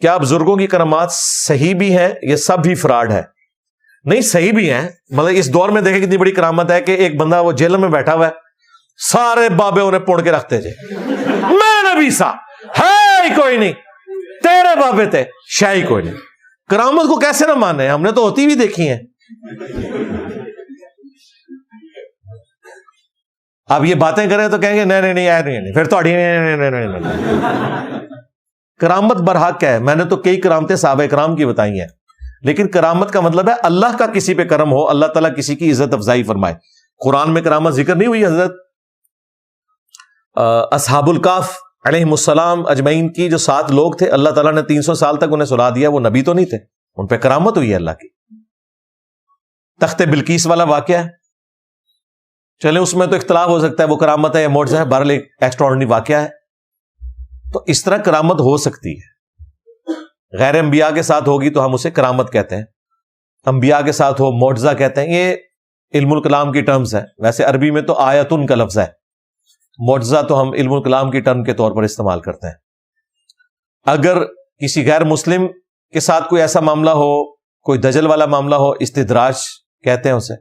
کیا بزرگوں کی کرامات صحیح بھی ہیں یہ سب بھی فراڈ ہے؟ نہیں، صحیح بھی ہیں. مطلب اس دور میں دیکھیں کتنی بڑی کرامت ہے کہ ایک بندہ وہ جیل میں بیٹھا ہوا ہے، سارے بابے انہیں پوڑ کے رکھتے تھے، میں نبی سا ہے ہی کوئی نہیں، تیرے بابے تھے شاہی کوئی نہیں. کرامت کو کیسے نہ مانے؟ ہم نے تو ہوتی بھی دیکھی ہیں. اب یہ باتیں کریں تو کہیں گے نہیں نہیں پھر تو کرامت برحق ہے. میں نے تو کئی کرامتیں صحابہ کرام کی بتائی ہیں، لیکن کرامت کا مطلب ہے اللہ کا کسی پہ کرم ہو، اللہ تعالیٰ کسی کی عزت افزائی فرمائے. قرآن میں کرامت ذکر نہیں ہوئی. حضرت اصحاب الکاف علیہم السلام اجمعین کی جو 7 لوگ تھے، اللہ تعالیٰ نے 300 سال تک انہیں سلا دیا، وہ نبی تو نہیں تھے، ان پہ کرامت ہوئی ہے اللہ کی. تخت بلقیس والا واقعہ ہے، چلیں اس میں تو اختلاف ہو سکتا ہے وہ کرامت ہے یا معجزہ ہے، بہرحال ایک ایکسٹراڈنری واقعہ ہے. تو اس طرح کرامت ہو سکتی ہے. غیر انبیاء کے ساتھ ہوگی تو ہم اسے کرامت کہتے ہیں، انبیاء کے ساتھ ہو معجزہ کہتے ہیں. یہ علم الکلام کی ٹرمز ہے. ویسے عربی میں تو آیتن کا لفظ ہے، معجزہ تو ہم علم الکلام کی ٹرم کے طور پر استعمال کرتے ہیں. اگر کسی غیر مسلم کے ساتھ کوئی ایسا معاملہ ہو، کوئی دجل والا معاملہ ہو، استدراج کہتے ہیں اسے،